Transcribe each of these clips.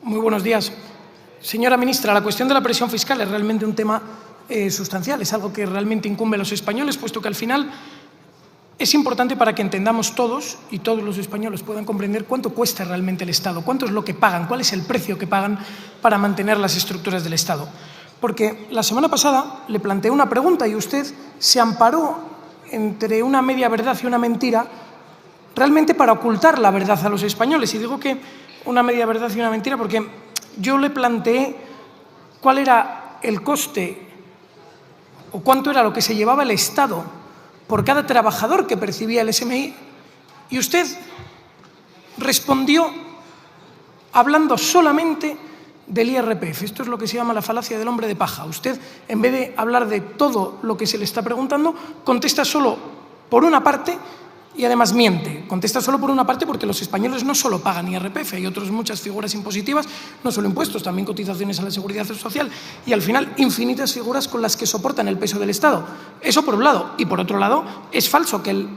Muy buenos días. Señora ministra, la cuestión de la presión fiscal es realmente un tema sustancial, es algo que realmente incumbe a los españoles, puesto que al final es importante para que entendamos todos y todos los españoles puedan comprender cuánto cuesta realmente el Estado, cuánto es lo que pagan, cuál es el precio que pagan para mantener las estructuras del Estado. Porque la semana pasada le planteé una pregunta y usted se amparó entre una media verdad y una mentira realmente para ocultar la verdad a los españoles. Y digo que una media verdad y una mentira porque yo le planteé cuál era el coste o cuánto era lo que se llevaba el Estado por cada trabajador que percibía el SMI, y usted respondió hablando solamente del IRPF. Esto es lo que se llama la falacia del hombre de paja. Usted, en vez de hablar de todo lo que se le está preguntando, contesta solo por una parte y además miente. Contesta solo por una parte porque los españoles no solo pagan IRPF, hay otras muchas figuras impositivas, no solo impuestos, también cotizaciones a la seguridad social y al final infinitas figuras con las que soportan el peso del Estado. Eso por un lado. Y por otro lado, es falso que el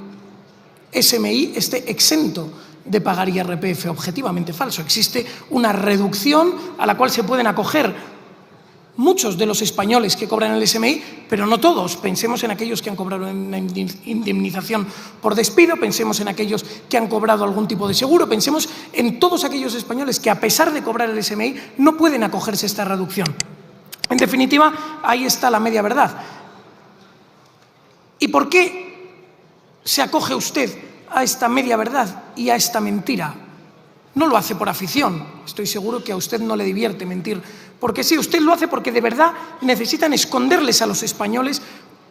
SMI esté exento de pagar IRPF, objetivamente falso. Existe una reducción a la cual se pueden acoger muchos de los españoles que cobran el SMI, pero no todos. Pensemos en aquellos que han cobrado una indemnización por despido, pensemos en aquellos que han cobrado algún tipo de seguro, pensemos en todos aquellos españoles que, a pesar de cobrar el SMI, no pueden acogerse a esta reducción. En definitiva, ahí está la media verdad. ¿Y por qué se acoge usted a esta media verdad y a esta mentira? No lo hace por afición. Estoy seguro que a usted no le divierte mentir. Porque sí, usted lo hace porque de verdad necesitan esconderles a los españoles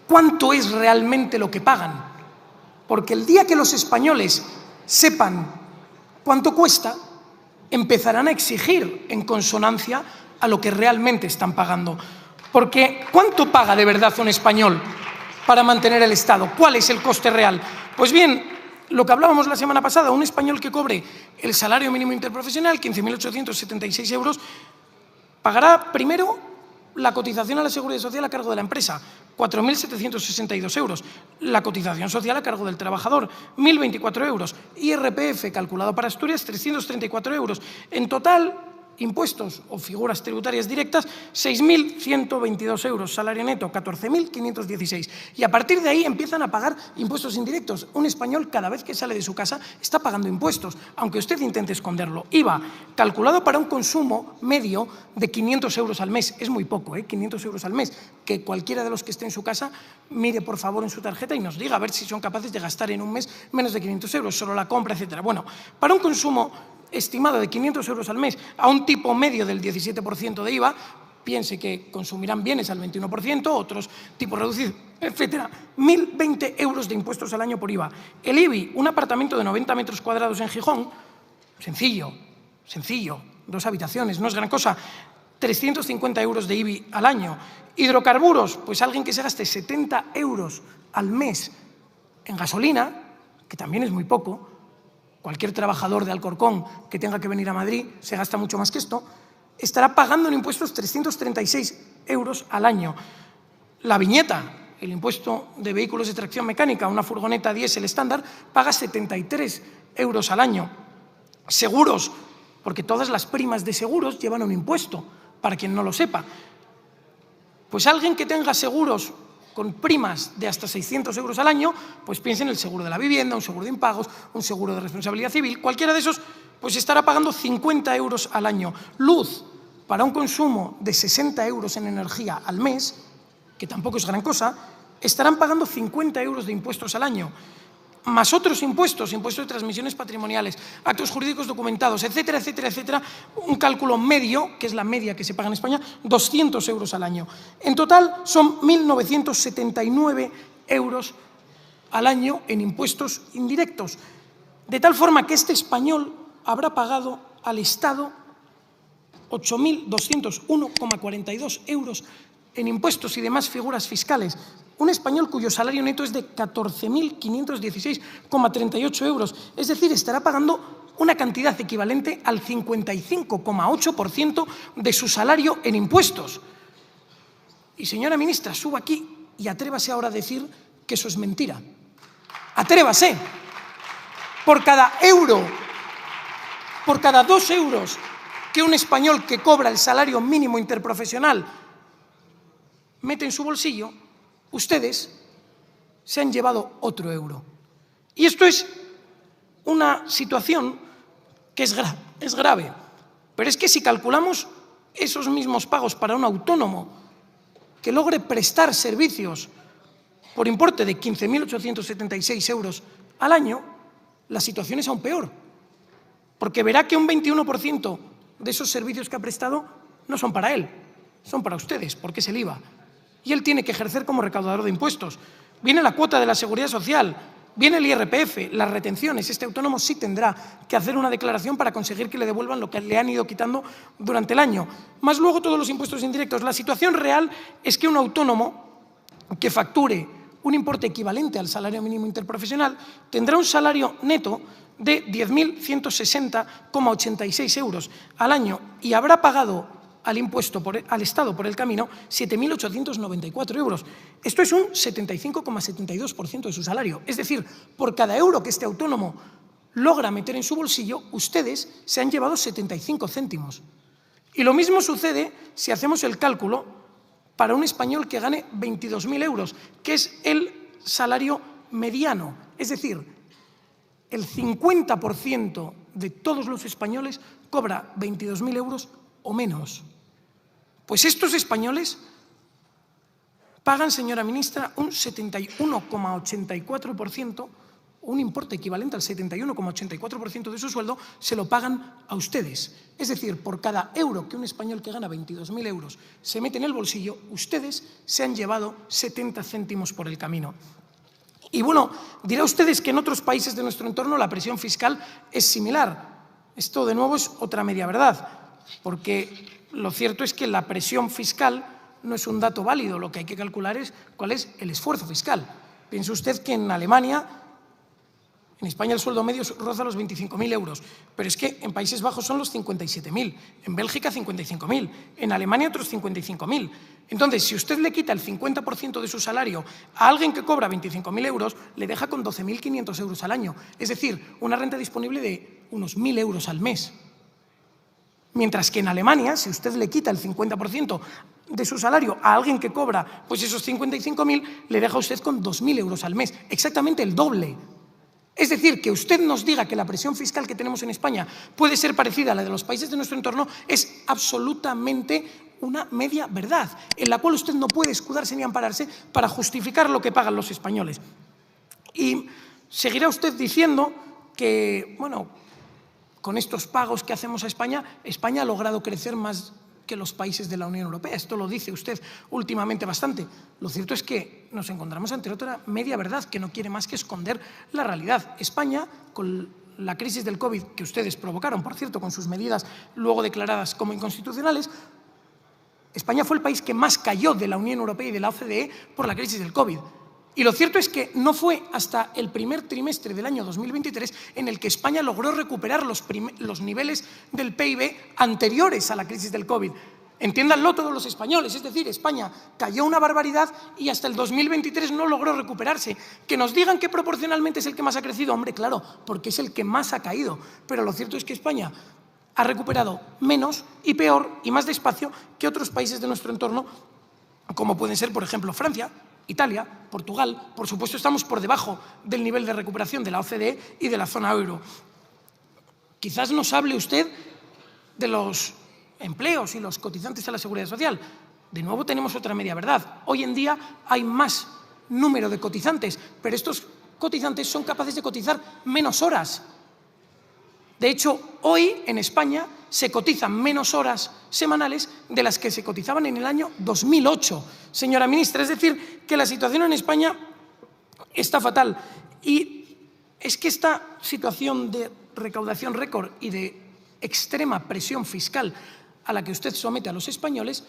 cuánto es realmente lo que pagan. Porque el día que los españoles sepan cuánto cuesta, empezarán a exigir en consonancia a lo que realmente están pagando. Porque ¿cuánto paga de verdad un español para mantener el Estado? ¿Cuál es el coste real? Pues bien, lo que hablábamos la semana pasada, un español que cobre el salario mínimo interprofesional, 15.876 euros, pagará primero la cotización a la Seguridad Social a cargo de la empresa, 4.762 euros, la cotización social a cargo del trabajador, 1.024 euros, IRPF calculado para Asturias, 334 euros. En total, impuestos o figuras tributarias directas, 6.122 euros, salario neto, 14.516. Y a partir de ahí empiezan a pagar impuestos indirectos. Un español, cada vez que sale de su casa, está pagando impuestos, aunque usted intente esconderlo. IVA, calculado para un consumo medio de 500 euros al mes. Es muy poco, 500 euros al mes. Que cualquiera de los que esté en su casa mire, por favor, en su tarjeta y nos diga a ver si son capaces de gastar en un mes menos de 500 euros, solo la compra, etcétera. Bueno, para un consumo estimado de 500 euros al mes a un tipo medio del 17% de IVA, piense que consumirán bienes al 21%, otros tipos reducidos, etcétera. 1.020 euros de impuestos al año por IVA. El IBI, un apartamento de 90 metros cuadrados en Gijón, sencillo, 2 habitaciones, no es gran cosa, 350 euros de IBI al año. Hidrocarburos, pues alguien que se gaste 70 euros al mes en gasolina, que también es muy poco. Cualquier trabajador de Alcorcón que tenga que venir a Madrid se gasta mucho más que esto, estará pagando en impuestos 336 euros al año. La viñeta, el impuesto de vehículos de tracción mecánica, una furgoneta diésel estándar, paga 73 euros al año. Seguros, porque todas las primas de seguros llevan un impuesto, para quien no lo sepa. Pues alguien que tenga seguros con primas de hasta 600 euros al año, pues piensen en el seguro de la vivienda, un seguro de impagos, un seguro de responsabilidad civil, cualquiera de esos, pues estará pagando 50 euros al año. Luz, para un consumo de 60 euros en energía al mes, que tampoco es gran cosa, estarán pagando 50 euros de impuestos al año, más otros impuestos, impuestos de transmisiones patrimoniales, actos jurídicos documentados, etcétera, etcétera, etcétera, un cálculo medio, que es la media que se paga en España, 200 euros al año. En total son 1.979 euros al año en impuestos indirectos, de tal forma que este español habrá pagado al Estado 8.201,42 euros en impuestos y demás figuras fiscales. Un español cuyo salario neto es de 14.516,38 euros. Es decir, estará pagando una cantidad equivalente al 55,8% de su salario en impuestos. Y, señora ministra, suba aquí y atrévase ahora a decir que eso es mentira. Atrévase. Por cada euro, por cada 2 euros que un español que cobra el salario mínimo interprofesional mete en su bolsillo, ustedes se han llevado otro euro. Y esto es una situación que es grave. Pero es que si calculamos esos mismos pagos para un autónomo que logre prestar servicios por importe de 15.876 euros al año, la situación es aún peor. Porque verá que un 21% de esos servicios que ha prestado no son para él, son para ustedes, porque es el IVA. Y él tiene que ejercer como recaudador de impuestos. Viene la cuota de la Seguridad Social, viene el IRPF, las retenciones. Este autónomo sí tendrá que hacer una declaración para conseguir que le devuelvan lo que le han ido quitando durante el año. Más luego todos los impuestos indirectos. La situación real es que un autónomo que facture un importe equivalente al salario mínimo interprofesional tendrá un salario neto de 10.160,86 euros al año y habrá pagado al Estado por el camino 7.894 euros. Esto es un 75,72% de su salario. Es decir, por cada euro que este autónomo logra meter en su bolsillo, ustedes se han llevado 75 céntimos. Y lo mismo sucede si hacemos el cálculo para un español que gane 22.000 euros, que es el salario mediano. Es decir, el 50% de todos los españoles cobra 22.000 euros o menos. Pues estos españoles pagan, señora ministra, un 71,84%, un importe equivalente al 71,84% de su sueldo, se lo pagan a ustedes. Es decir, por cada euro que un español que gana 22.000 euros se mete en el bolsillo, ustedes se han llevado 70 céntimos por el camino. Y bueno, dirá ustedes que en otros países de nuestro entorno la presión fiscal es similar. Esto, de nuevo, es otra media verdad, porque lo cierto es que la presión fiscal no es un dato válido. Lo que hay que calcular es cuál es el esfuerzo fiscal. Piense usted que en Alemania, en España el sueldo medio roza los 25.000 euros, pero es que en Países Bajos son los 57.000, en Bélgica 55.000, en Alemania otros 55.000. Entonces, si usted le quita el 50% de su salario a alguien que cobra 25.000 euros, le deja con 12.500 euros al año, es decir, una renta disponible de unos 1.000 euros al mes. Mientras que en Alemania, si usted le quita el 50% de su salario a alguien que cobra pues esos 55.000, le deja a usted con 2.000 euros al mes, exactamente el doble. Es decir, que usted nos diga que la presión fiscal que tenemos en España puede ser parecida a la de los países de nuestro entorno es absolutamente una media verdad, en la cual usted no puede escudarse ni ampararse para justificar lo que pagan los españoles. Y seguirá usted diciendo que, bueno, con estos pagos que hacemos a España, España ha logrado crecer más que los países de la Unión Europea. Esto lo dice usted últimamente bastante. Lo cierto es que nos encontramos ante otra media verdad que no quiere más que esconder la realidad. España, con la crisis del COVID que ustedes provocaron, por cierto, con sus medidas luego declaradas como inconstitucionales, España fue el país que más cayó de la Unión Europea y de la OCDE por la crisis del COVID. Y lo cierto es que no fue hasta el primer trimestre del año 2023 en el que España logró recuperar los niveles del PIB anteriores a la crisis del COVID. Entiéndanlo todos los españoles, es decir, España cayó una barbaridad y hasta el 2023 no logró recuperarse. Que nos digan que proporcionalmente es el que más ha crecido, hombre, claro, porque es el que más ha caído. Pero lo cierto es que España ha recuperado menos y peor y más despacio que otros países de nuestro entorno, como pueden ser, por ejemplo, Francia, Italia, Portugal. Por supuesto, estamos por debajo del nivel de recuperación de la OCDE y de la zona euro. Quizás nos hable usted de los empleos y los cotizantes a la Seguridad Social. De nuevo tenemos otra media verdad. Hoy en día hay más número de cotizantes, pero estos cotizantes son capaces de cotizar menos horas. De hecho, hoy en España se cotizan menos horas semanales de las que se cotizaban en el año 2008, señora ministra. Es decir, que la situación en España está fatal. Y es que esta situación de recaudación récord y de extrema presión fiscal a la que usted somete a los españoles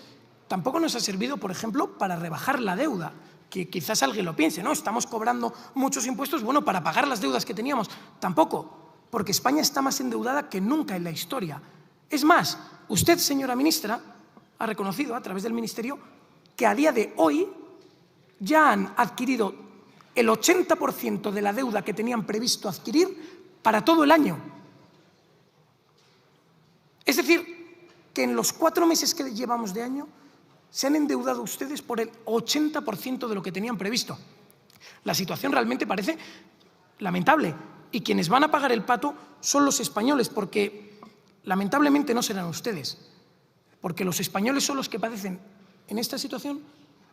tampoco nos ha servido, por ejemplo, para rebajar la deuda. Que quizás alguien lo piense, ¿no? Estamos cobrando muchos impuestos, bueno, para pagar las deudas que teníamos. Tampoco, porque España está más endeudada que nunca en la historia. Es más, usted, señora ministra, ha reconocido a través del Ministerio que a día de hoy ya han adquirido el 80% de la deuda que tenían previsto adquirir para todo el año. Es decir, que en los 4 meses que llevamos de año se han endeudado ustedes por el 80% de lo que tenían previsto. La situación realmente parece lamentable y quienes van a pagar el pato son los españoles, porque lamentablemente no serán ustedes, porque los españoles son los que padecen en esta situación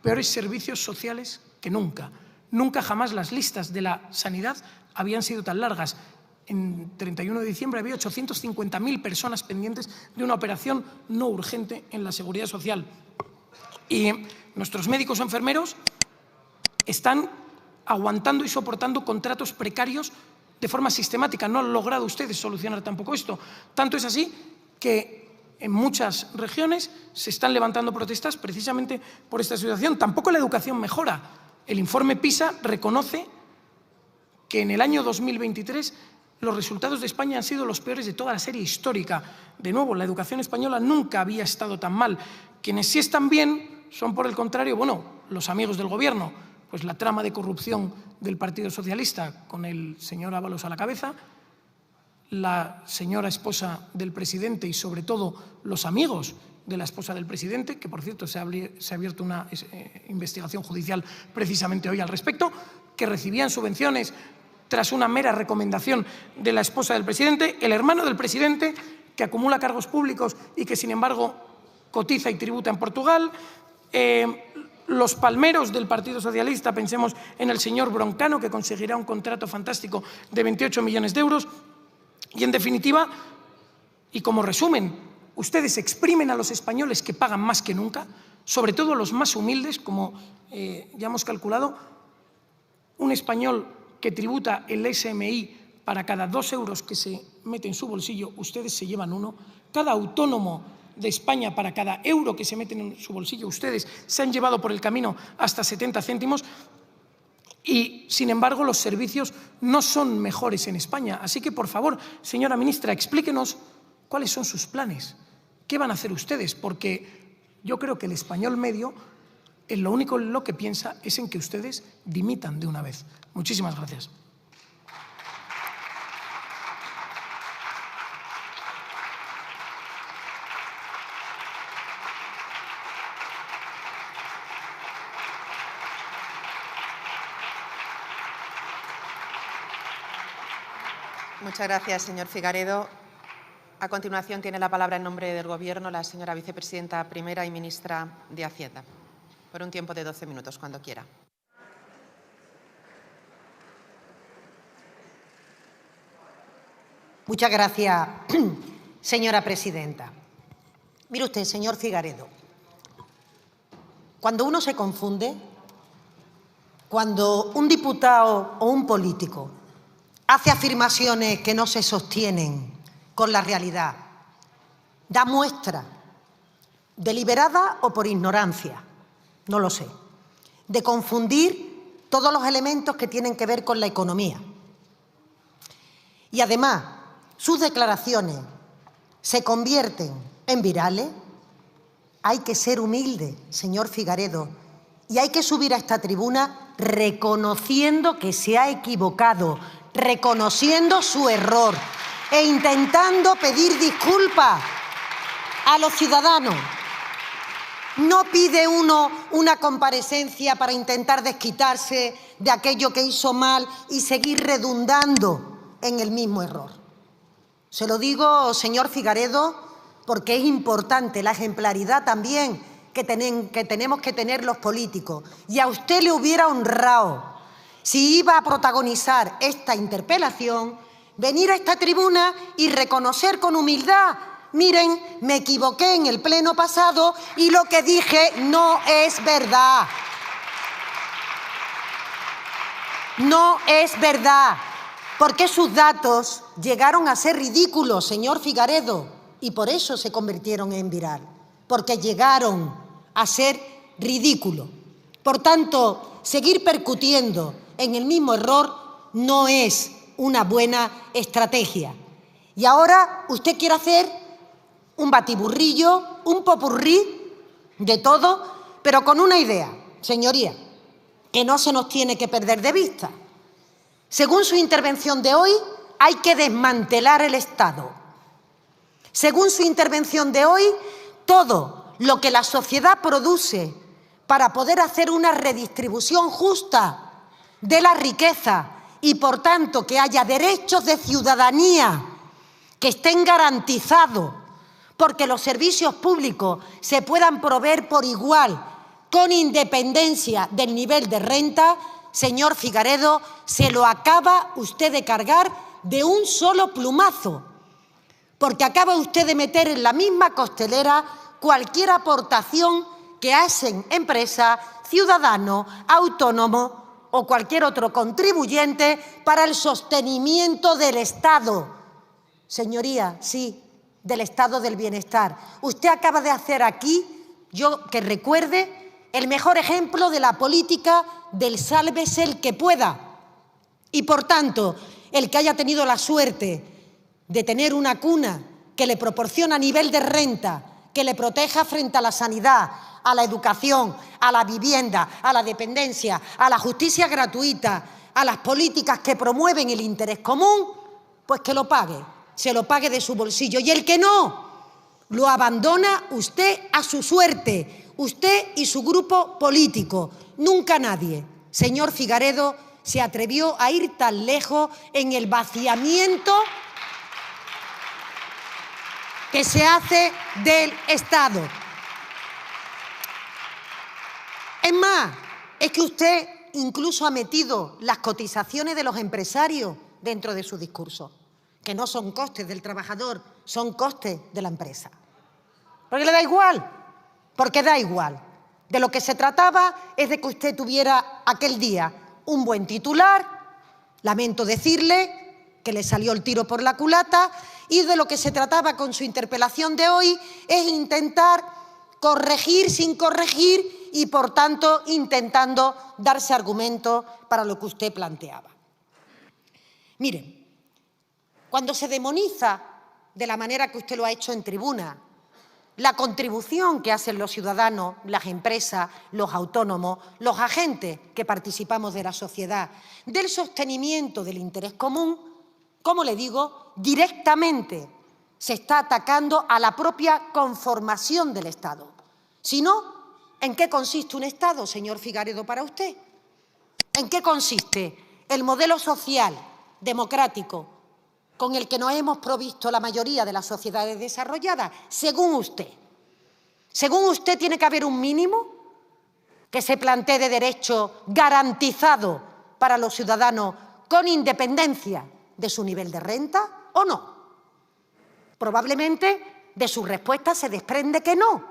peores servicios sociales que nunca. Nunca jamás las listas de la sanidad habían sido tan largas. En 31 de diciembre había 850.000 personas pendientes de una operación no urgente en la Seguridad Social. Y nuestros médicos o enfermeros están aguantando y soportando contratos precarios de forma sistemática. No han logrado ustedes solucionar tampoco esto. Tanto es así que en muchas regiones se están levantando protestas precisamente por esta situación. Tampoco la educación mejora. El informe PISA reconoce que en el año 2023 los resultados de España han sido los peores de toda la serie histórica. De nuevo, la educación española nunca había estado tan mal. Quienes sí están bien son, por el contrario, bueno, los amigos del Gobierno, pues la trama de corrupción del Partido Socialista con el señor Ábalos a la cabeza, la señora esposa del presidente y, sobre todo, los amigos de la esposa del presidente, que, por cierto, se ha abierto una investigación judicial precisamente hoy al respecto, que recibían subvenciones tras una mera recomendación de la esposa del presidente, el hermano del presidente, que acumula cargos públicos y que, sin embargo, cotiza y tributa en Portugal, los palmeros del Partido Socialista, pensemos en el señor Broncano, que conseguirá un contrato fantástico de 28 millones de euros, y, en definitiva, y como resumen, ustedes exprimen a los españoles que pagan más que nunca, sobre todo los más humildes, como ya hemos calculado, un español que tributa el SMI para cada 2 euros que se mete en su bolsillo, ustedes se llevan 1. Cada autónomo de España, para cada euro que se mete en su bolsillo, ustedes se han llevado por el camino hasta 70 céntimos. Y, sin embargo, los servicios no son mejores en España. Así que, por favor, señora ministra, explíquenos cuáles son sus planes. ¿Qué van a hacer ustedes? Porque yo creo que el español medio, en lo único en lo que piensa es en que ustedes dimitan de una vez. Muchísimas gracias. Muchas gracias, señor Figaredo. A continuación, tiene la palabra en nombre del Gobierno la señora vicepresidenta primera y ministra de Hacienda, por un tiempo de 12 minutos, cuando quiera. Muchas gracias, señora presidenta. Mire usted, señor Figaredo, cuando uno se confunde, cuando un diputado o un político hace afirmaciones que no se sostienen con la realidad, da muestra, deliberada o por ignorancia, no lo sé, de confundir todos los elementos que tienen que ver con la economía. Y además, sus declaraciones se convierten en virales. Hay que ser humilde, señor Figaredo, y hay que subir a esta tribuna reconociendo que se ha equivocado, reconociendo su error e intentando pedir disculpas a los ciudadanos. No pide uno una comparecencia para intentar desquitarse de aquello que hizo mal y seguir redundando en el mismo error. Se lo digo, señor Figaredo, porque es importante la ejemplaridad también que tenemos que tener los políticos. Y a usted le hubiera honrado, si iba a protagonizar esta interpelación, venir a esta tribuna y reconocer con humildad: miren, me equivoqué en el pleno pasado y lo que dije no es verdad. No es verdad, porque sus datos llegaron a ser ridículos, señor Figaredo, y por eso se convirtieron en viral, porque llegaron a ser ridículos. Por tanto, seguir percutiendo en el mismo error no es una buena estrategia. Y ahora usted quiere hacer un batiburrillo, un popurrí de todo, pero con una idea, señoría, que no se nos tiene que perder de vista. Según su intervención de hoy, hay que desmantelar el Estado. Según su intervención de hoy, todo lo que la sociedad produce para poder hacer una redistribución justa de la riqueza y, por tanto, que haya derechos de ciudadanía que estén garantizados, porque los servicios públicos se puedan proveer por igual, con independencia del nivel de renta, señor Figaredo, se lo acaba usted de cargar de un solo plumazo, porque acaba usted de meter en la misma costelera cualquier aportación que hacen empresas, ciudadanos, autónomos o cualquier otro contribuyente para el sostenimiento del Estado. Señoría, sí, del estado del bienestar. Usted acaba de hacer aquí, yo que recuerde, el mejor ejemplo de la política del sálvese el que pueda. Y, por tanto, el que haya tenido la suerte de tener una cuna que le proporciona nivel de renta, que le proteja frente a la sanidad, a la educación, a la vivienda, a la dependencia, a la justicia gratuita, a las políticas que promueven el interés común, pues que lo pague, se lo pague de su bolsillo. Y el que no, lo abandona usted a su suerte, usted y su grupo político. Nunca nadie, señor Figaredo, se atrevió a ir tan lejos en el vaciamiento que se hace del Estado. Es más, es que usted incluso ha metido las cotizaciones de los empresarios dentro de su discurso, que no son costes del trabajador, son costes de la empresa. Porque le da igual, porque da igual. De lo que se trataba es de que usted tuviera aquel día un buen titular, lamento decirle que le salió el tiro por la culata, y de lo que se trataba con su interpelación de hoy es intentar corregir sin corregir y, por tanto, intentando darse argumentos para lo que usted planteaba. Miren, cuando se demoniza, de la manera que usted lo ha hecho en tribuna, la contribución que hacen los ciudadanos, las empresas, los autónomos, los agentes que participamos de la sociedad, del sostenimiento del interés común, como le digo, directamente se está atacando a la propia conformación del Estado. Si no, ¿en qué consiste un Estado, señor Figaredo, para usted? ¿En qué consiste el modelo social, democrático, con el que nos hemos provisto la mayoría de las sociedades desarrolladas? Según usted. Según usted, ¿tiene que haber un mínimo que se plantee de derecho garantizado para los ciudadanos con independencia de su nivel de renta o no? Probablemente de su respuesta se desprende que no.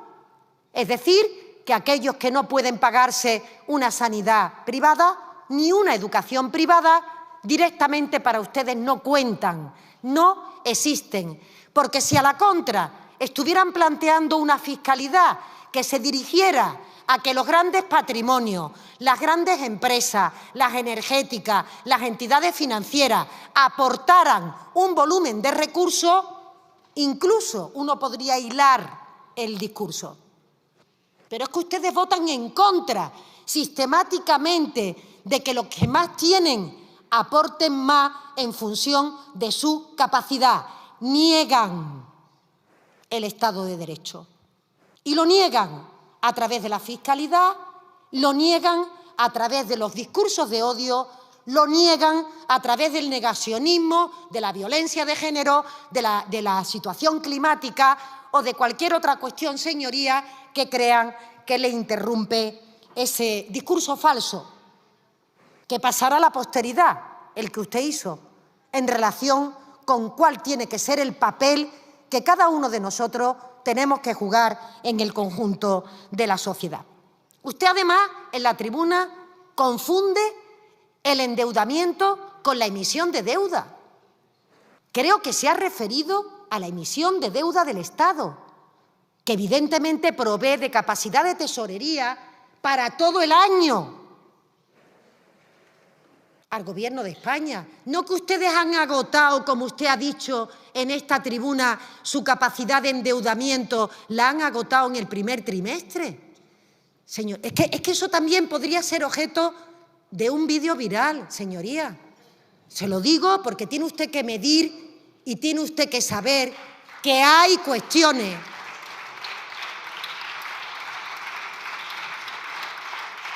Es decir, que aquellos que no pueden pagarse una sanidad privada ni una educación privada, directamente para ustedes no cuentan, no existen. Porque si a la contra estuvieran planteando una fiscalidad que se dirigiera a que los grandes patrimonios, las grandes empresas, las energéticas, las entidades financieras aportaran un volumen de recursos, incluso uno podría hilar el discurso. Pero es que ustedes votan en contra sistemáticamente de que los que más tienen aporten más en función de su capacidad. Niegan el Estado de Derecho. Y lo niegan a través de la fiscalidad, lo niegan a través de los discursos de odio, lo niegan a través del negacionismo, de la violencia de género, de la situación climática o de cualquier otra cuestión, señoría, que crean que le interrumpe ese discurso falso, que pasará a la posteridad, el que usted hizo, en relación con cuál tiene que ser el papel que cada uno de nosotros tenemos que jugar en el conjunto de la sociedad. Usted, además, en la tribuna confunde el endeudamiento con la emisión de deuda. Creo que se ha referido a la emisión de deuda del Estado, que evidentemente provee de capacidad de tesorería para todo el año al Gobierno de España. No que ustedes han agotado, como usted ha dicho en esta tribuna, su capacidad de endeudamiento, la han agotado en el primer trimestre. Señor, es que eso también podría ser objeto de un vídeo viral, señoría. Se lo digo porque tiene usted que medir y tiene usted que saber que hay cuestiones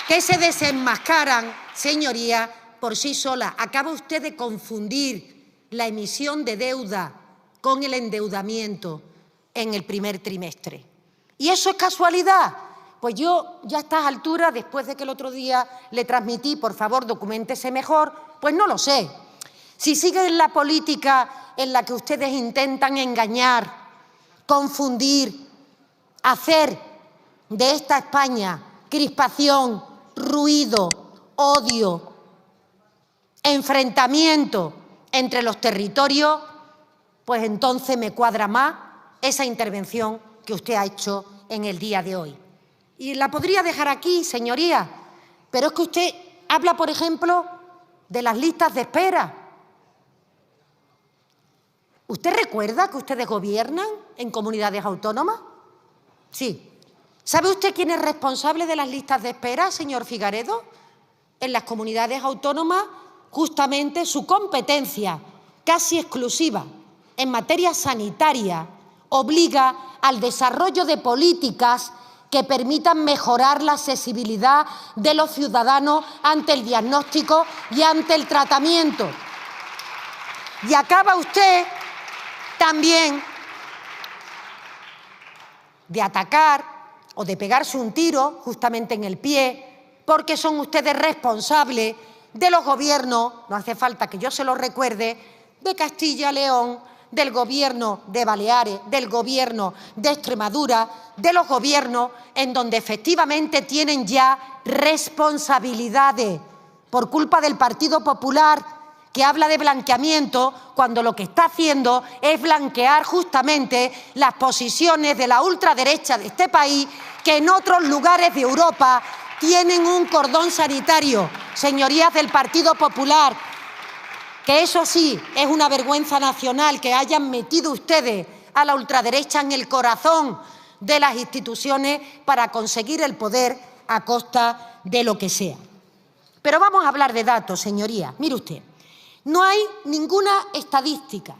que se desenmascaran, señorías, por sí solas. Acaba usted de confundir la emisión de deuda con el endeudamiento en el primer trimestre. ¿Y eso es casualidad? Pues yo ya a estas alturas, después de que el otro día le transmití, por favor, documéntese mejor, pues no lo sé. Si siguen la política en la que ustedes intentan engañar, confundir, hacer de esta España crispación, ruido, odio, enfrentamiento entre los territorios, pues entonces me cuadra más esa intervención que usted ha hecho en el día de hoy. Y la podría dejar aquí, señoría, pero es que usted habla, por ejemplo, de las listas de espera. ¿Usted recuerda que ustedes gobiernan en comunidades autónomas? Sí. ¿Sabe usted quién es responsable de las listas de espera, señor Figaredo? En las comunidades autónomas, justamente su competencia casi exclusiva en materia sanitaria obliga al desarrollo de políticas que permitan mejorar la accesibilidad de los ciudadanos ante el diagnóstico y ante el tratamiento. Y acaba usted también de atacar o de pegarse un tiro justamente en el pie, porque son ustedes responsables de los gobiernos, no hace falta que yo se lo recuerde, de Castilla y León, del gobierno de Baleares, del gobierno de Extremadura, de los gobiernos en donde efectivamente tienen ya responsabilidades por culpa del Partido Popular, que habla de blanqueamiento cuando lo que está haciendo es blanquear justamente las posiciones de la ultraderecha de este país, que en otros lugares de Europa tienen un cordón sanitario, señorías del Partido Popular, que eso sí es una vergüenza nacional que hayan metido ustedes a la ultraderecha en el corazón de las instituciones para conseguir el poder a costa de lo que sea. Pero vamos a hablar de datos, señorías. Mire usted. No hay ninguna estadística,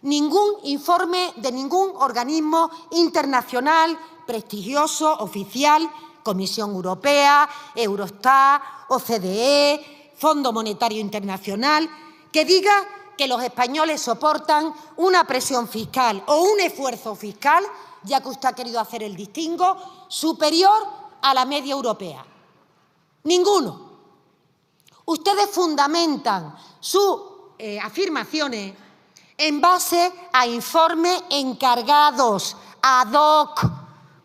ningún informe de ningún organismo internacional, prestigioso, oficial, Comisión Europea, Eurostat, OCDE, Fondo Monetario Internacional, que diga que los españoles soportan una presión fiscal o un esfuerzo fiscal, ya que usted ha querido hacer el distingo, superior a la media europea. Ninguno. Ustedes fundamentan sus afirmaciones en base a informes encargados ad hoc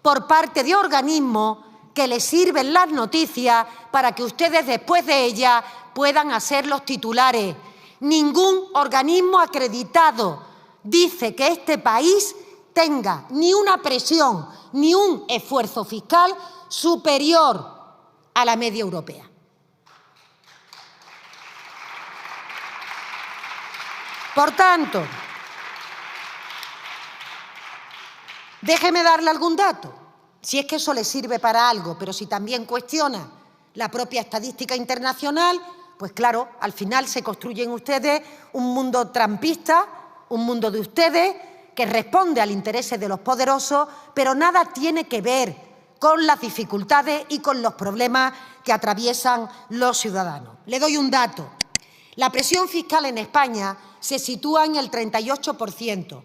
por parte de organismos que les sirven las noticias para que ustedes después de ellas puedan hacer los titulares. Ningún organismo acreditado dice que este país tenga ni una presión ni un esfuerzo fiscal superior a la media europea. Por tanto, déjeme darle algún dato, si es que eso le sirve para algo, pero si también cuestiona la propia estadística internacional, pues claro, al final se construyen ustedes un mundo trampista, un mundo de ustedes que responde al interés de los poderosos, pero nada tiene que ver con las dificultades y con los problemas que atraviesan los ciudadanos. Le doy un dato. La presión fiscal en España se sitúa en el 38%.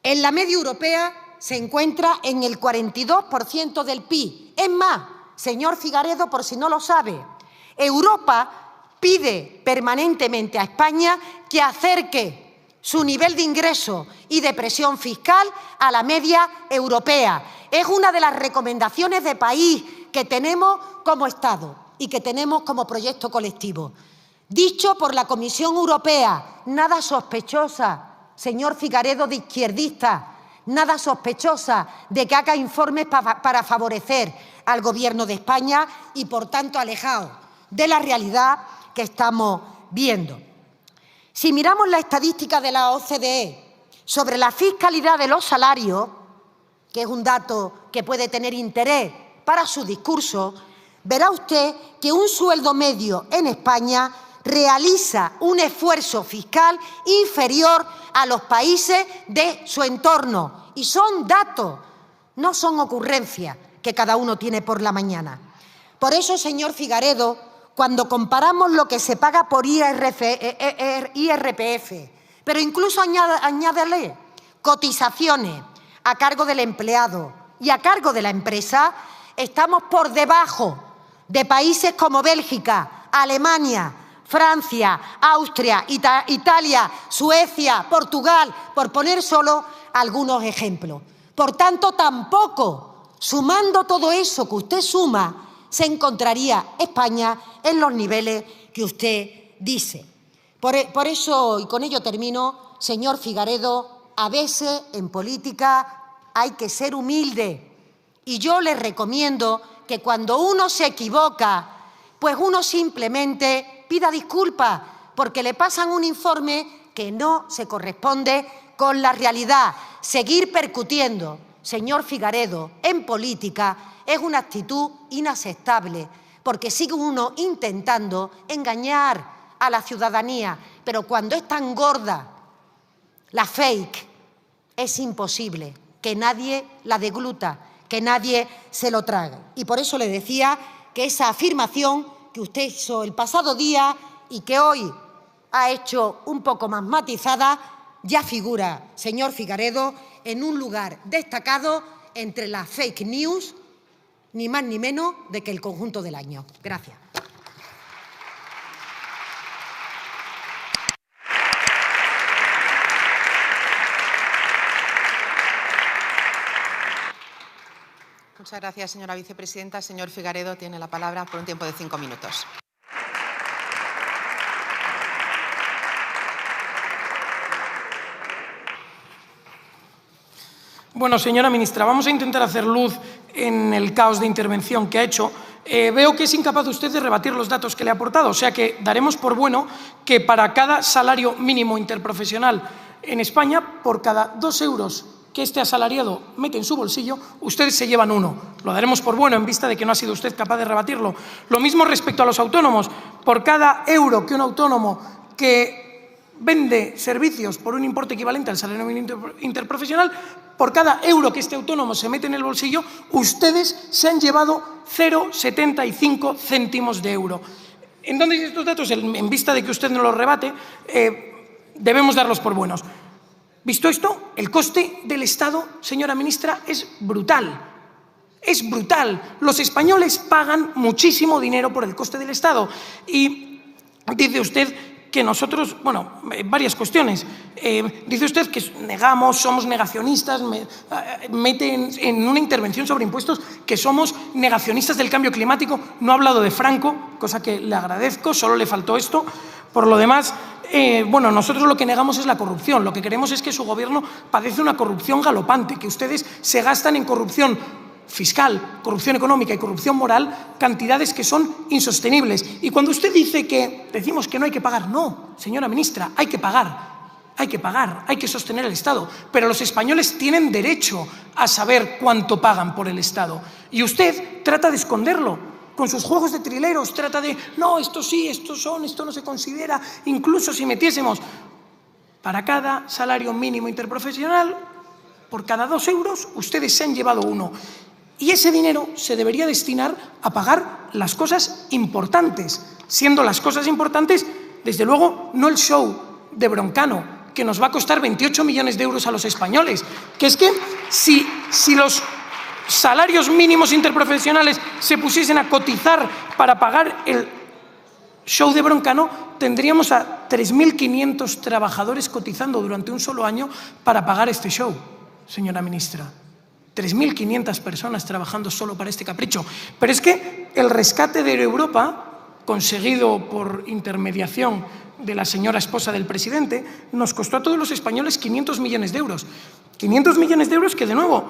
En la media europea se encuentra en el 42% del PIB. Es más, señor Figaredo, por si no lo sabe, Europa pide permanentemente a España que acerque su nivel de ingreso y de presión fiscal a la media europea. Es una de las recomendaciones de país que tenemos como Estado y que tenemos como proyecto colectivo. Dicho por la Comisión Europea, nada sospechosa, señor Figaredo, de izquierdista, nada sospechosa de que haga informes para favorecer al Gobierno de España y, por tanto, alejado de la realidad que estamos viendo. Si miramos la estadística de la OCDE sobre la fiscalidad de los salarios, que es un dato que puede tener interés para su discurso, verá usted que un sueldo medio en España realiza un esfuerzo fiscal inferior a los países de su entorno. Y son datos, no son ocurrencias que cada uno tiene por la mañana. Por eso, señor Figaredo, cuando comparamos lo que se paga por IRPF, pero incluso añádele cotizaciones a cargo del empleado y a cargo de la empresa, estamos por debajo de países como Bélgica, Alemania, Francia, Austria, Italia, Suecia, Portugal, por poner solo algunos ejemplos. Por tanto, tampoco, sumando todo eso que usted suma, se encontraría España en los niveles que usted dice. Por eso, y con ello termino, señor Figaredo, a veces en política hay que ser humilde. Y yo les recomiendo que cuando uno se equivoca, pues uno simplemente pida disculpas porque le pasan un informe que no se corresponde con la realidad. Seguir percutiendo, señor Figaredo, en política es una actitud inaceptable porque sigue uno intentando engañar a la ciudadanía, pero cuando es tan gorda la fake, es imposible que nadie la degluta, que nadie se lo trague. Y por eso le decía que esa afirmación que usted hizo el pasado día y que hoy ha hecho un poco más matizada, ya figura, señor Figaredo, en un lugar destacado entre las fake news, ni más ni menos de que el conjunto del año. Gracias. Muchas gracias, señora vicepresidenta. Señor Figaredo, tiene la palabra por un tiempo de 5 minutos. Bueno, señora ministra, vamos a intentar hacer luz en el caos de intervención que ha hecho. Veo que es incapaz usted de rebatir los datos que le ha aportado, o sea que daremos por bueno que para cada salario mínimo interprofesional en España, por cada 2 euros que este asalariado mete en su bolsillo, ustedes se llevan 1. Lo daremos por bueno en vista de que no ha sido usted capaz de rebatirlo. Lo mismo respecto a los autónomos. Por cada euro que un autónomo que vende servicios por un importe equivalente al salario mínimo interprofesional, por cada euro que este autónomo se mete en el bolsillo, ustedes se han llevado 0,75 céntimos de euro. Entonces, estos datos, en vista de que usted no los rebate, debemos darlos por buenos. Visto esto, el coste del Estado, señora ministra, es brutal. Es brutal. Los españoles pagan muchísimo dinero por el coste del Estado. Y dice usted que nosotros, bueno, varias cuestiones. Dice usted que negamos, somos negacionistas, mete en una intervención sobre impuestos que somos negacionistas del cambio climático. No ha hablado de Franco, cosa que le agradezco, solo le faltó esto. Por lo demás, bueno, nosotros lo que negamos es la corrupción. Lo que queremos es que su gobierno padece una corrupción galopante, que ustedes se gastan en corrupción fiscal, corrupción económica y corrupción moral, cantidades que son insostenibles. Y cuando usted dice que decimos que no hay que pagar, no, señora ministra, hay que pagar. Hay que pagar, hay que sostener el Estado. Pero los españoles tienen derecho a saber cuánto pagan por el Estado. Y usted trata de esconderlo. Con sus juegos de trileros trata de, no, esto sí, estos son, esto no se considera. Incluso si metiésemos para cada salario mínimo interprofesional, por cada 2 euros, ustedes se han llevado 1. Y ese dinero se debería destinar a pagar las cosas importantes, siendo las cosas importantes, desde luego, no el show de Broncano, que nos va a costar 28 millones de euros a los españoles. Que es que si los salarios mínimos interprofesionales se pusiesen a cotizar para pagar el show de Broncano, tendríamos a 3.500 trabajadores cotizando durante un solo año para pagar este show, señora ministra. 3.500 personas trabajando solo para este capricho. Pero es que el rescate de Europa, conseguido por intermediación de la señora esposa del presidente, nos costó a todos los españoles 500 millones de euros. 500 millones de euros que, de nuevo,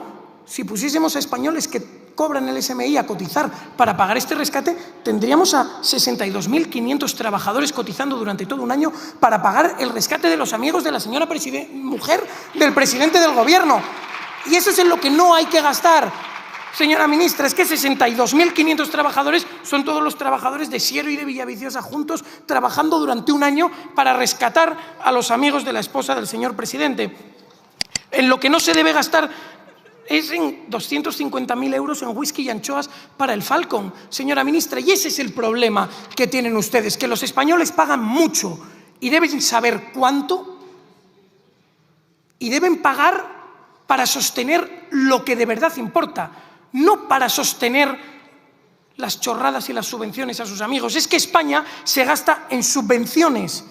si pusiésemos a españoles que cobran el SMI a cotizar para pagar este rescate, tendríamos a 62.500 trabajadores cotizando durante todo un año para pagar el rescate de los amigos de la señora mujer del presidente del gobierno. Y eso es en lo que no hay que gastar. Señora ministra, es que 62.500 trabajadores son todos los trabajadores de Siero y de Villaviciosa juntos trabajando durante un año para rescatar a los amigos de la esposa del señor presidente. En lo que no se debe gastar es en 250.000 euros en whisky y anchoas para el Falcon, señora ministra. Y ese es el problema que tienen ustedes, que los españoles pagan mucho y deben saber cuánto y deben pagar para sostener lo que de verdad importa, no para sostener las chorradas y las subvenciones a sus amigos. Es que España se gasta en subvenciones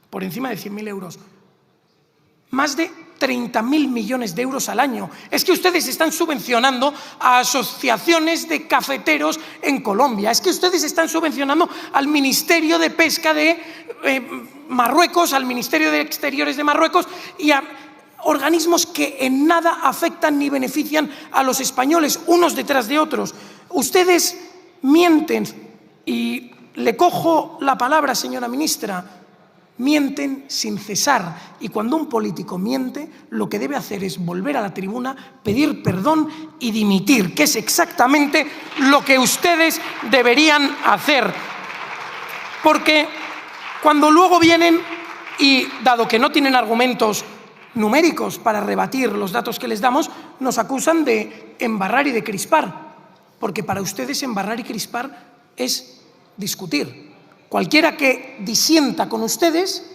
por encima de 100.000 euros, más de 30.000 millones de euros al año. Es que ustedes están subvencionando a asociaciones de cafeteros en Colombia, es que ustedes están subvencionando al Ministerio de Pesca de Marruecos, al Ministerio de Exteriores de Marruecos y a organismos que en nada afectan ni benefician a los españoles, unos detrás de otros. Ustedes mienten, y le cojo la palabra, señora ministra, mienten sin cesar. Y cuando un político miente, lo que debe hacer es volver a la tribuna, pedir perdón y dimitir, que es exactamente lo que ustedes deberían hacer. Porque cuando luego vienen y, dado que no tienen argumentos numéricos para rebatir los datos que les damos, nos acusan de embarrar y de crispar, porque para ustedes embarrar y crispar es discutir. Cualquiera que disienta con ustedes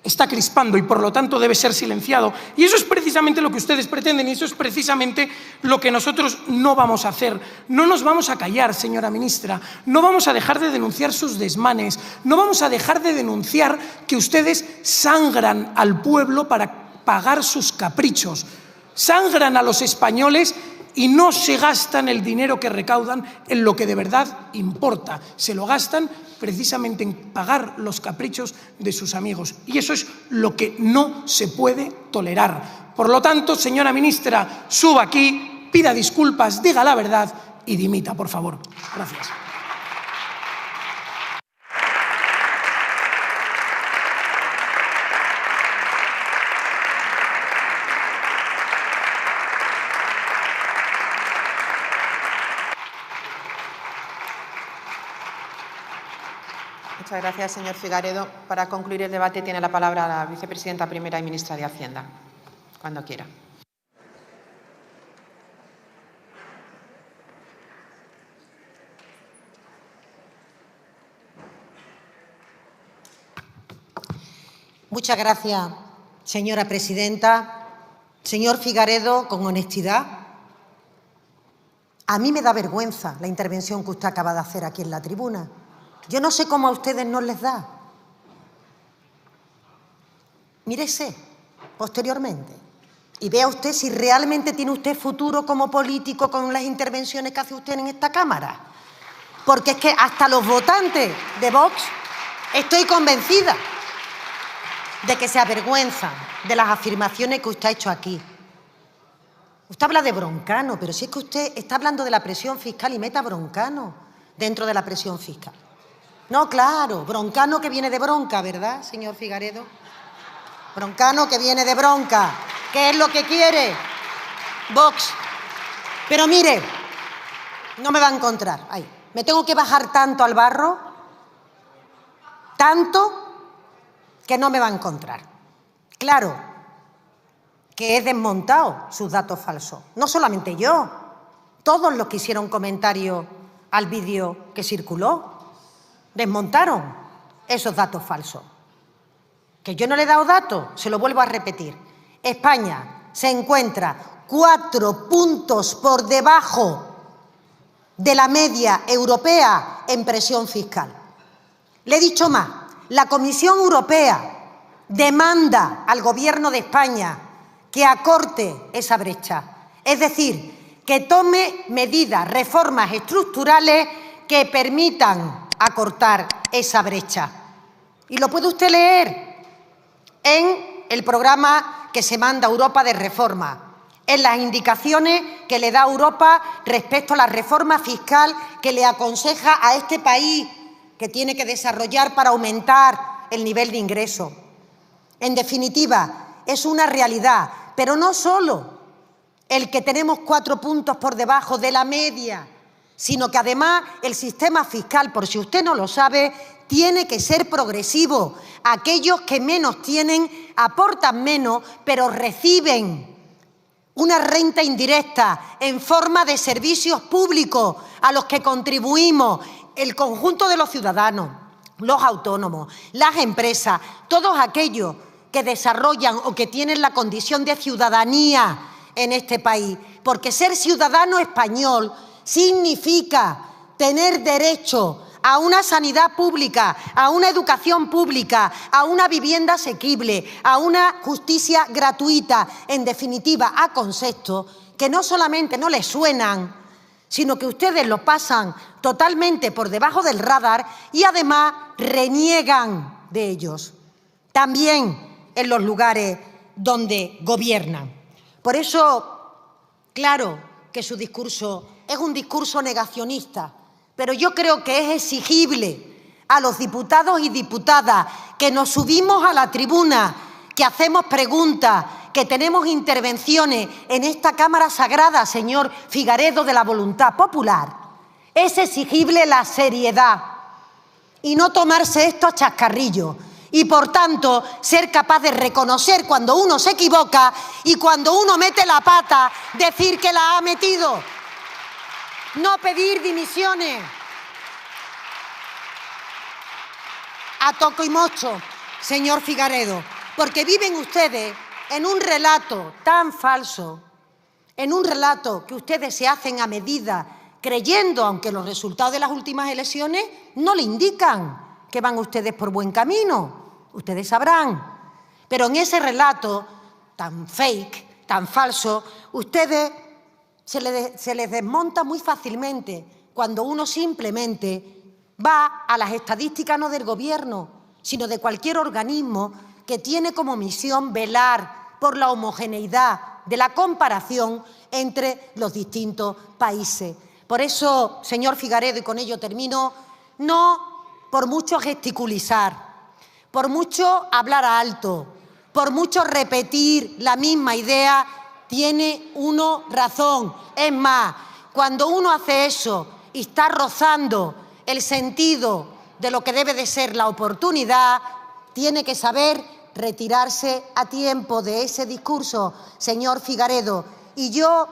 está crispando y por lo tanto debe ser silenciado. Y eso es precisamente lo que ustedes pretenden y eso es precisamente lo que nosotros no vamos a hacer. No nos vamos a callar, señora ministra, no vamos a dejar de denunciar sus desmanes, no vamos a dejar de denunciar que ustedes sangran al pueblo para pagar sus caprichos, sangran a los españoles y no se gastan el dinero que recaudan en lo que de verdad importa, se lo gastan precisamente en pagar los caprichos de sus amigos. Y eso es lo que no se puede tolerar. Por lo tanto, señora ministra, suba aquí, pida disculpas, diga la verdad y dimita, por favor. Gracias. Muchas gracias, señor Figaredo. Para concluir el debate tiene la palabra la vicepresidenta primera y ministra de Hacienda, cuando quiera. Muchas gracias, señora presidenta. Señor Figaredo, con honestidad, a mí me da vergüenza la intervención que usted acaba de hacer aquí en la tribuna. Yo no sé cómo a ustedes no les da. Mírese posteriormente y vea usted si realmente tiene usted futuro como político con las intervenciones que hace usted en esta Cámara. Porque es que hasta los votantes de Vox estoy convencida de que se avergüenzan de las afirmaciones que usted ha hecho aquí. Usted habla de Broncano, pero si es que usted está hablando de la presión fiscal y meta a Broncano dentro de la presión fiscal. No, claro, Broncano que viene de bronca, ¿verdad, señor Figaredo? Broncano que viene de bronca. ¿Qué es lo que quiere Vox? Pero mire, no me va a encontrar. Ahí. Me tengo que bajar tanto al barro, tanto que no me va a encontrar. Claro que he desmontado sus datos falsos. No solamente yo, todos los que hicieron comentarios al vídeo que circuló. Desmontaron esos datos falsos. Que yo no le he dado datos, se lo vuelvo a repetir. España se encuentra 4 puntos por debajo de la media europea en presión fiscal. Le he dicho más, la Comisión Europea demanda al Gobierno de España que acorte esa brecha. Es decir, que tome medidas, reformas estructurales que permitan acortar esa brecha. Y lo puede usted leer en el programa que se manda a Europa de reforma, en las indicaciones que le da Europa respecto a la reforma fiscal que le aconseja a este país que tiene que desarrollar para aumentar el nivel de ingreso. En definitiva, es una realidad, pero no solo el que tenemos 4 puntos por debajo de la media, sino que además el sistema fiscal, por si usted no lo sabe, tiene que ser progresivo. Aquellos que menos tienen aportan menos, pero reciben una renta indirecta en forma de servicios públicos a los que contribuimos el conjunto de los ciudadanos, los autónomos, las empresas, todos aquellos que desarrollan o que tienen la condición de ciudadanía en este país. Porque ser ciudadano español significa tener derecho a una sanidad pública, a una educación pública, a una vivienda asequible, a una justicia gratuita, en definitiva, a conceptos que no solamente no les suenan, sino que ustedes lo pasan totalmente por debajo del radar y además reniegan de ellos, también en los lugares donde gobiernan. Por eso, claro que su discurso es un discurso negacionista, pero yo creo que es exigible a los diputados y diputadas que nos subimos a la tribuna, que hacemos preguntas, que tenemos intervenciones en esta Cámara Sagrada, señor Figaredo, de la voluntad popular. Es exigible la seriedad y no tomarse esto a chascarrillo. Y, por tanto, ser capaz de reconocer cuando uno se equivoca y cuando uno mete la pata, decir que la ha metido. No pedir dimisiones a toco y mocho, señor Figaredo, porque viven ustedes en un relato tan falso, en un relato que ustedes se hacen a medida, creyendo, aunque los resultados de las últimas elecciones no le indican que van ustedes por buen camino. Ustedes sabrán, pero en ese relato tan fake, tan falso, ustedes se les desmonta muy fácilmente cuando uno simplemente va a las estadísticas no del Gobierno, sino de cualquier organismo que tiene como misión velar por la homogeneidad de la comparación entre los distintos países. Por eso, señor Figaredo, y con ello termino, no por mucho gesticulizar, por mucho hablar alto, por mucho repetir la misma idea, tiene uno razón. Es más, cuando uno hace eso y está rozando el sentido de lo que debe de ser la oportunidad, tiene que saber retirarse a tiempo de ese discurso, señor Figaredo. Y yo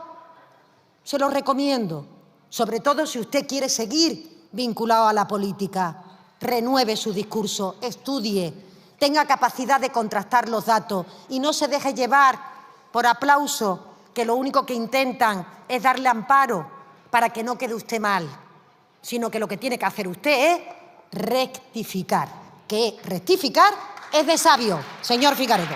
se lo recomiendo, sobre todo si usted quiere seguir vinculado a la política. Renueve su discurso, estudie, tenga capacidad de contrastar los datos y no se deje llevar por aplauso, que lo único que intentan es darle amparo para que no quede usted mal, sino que lo que tiene que hacer usted es rectificar, que rectificar es de sabio, señor Figaredo.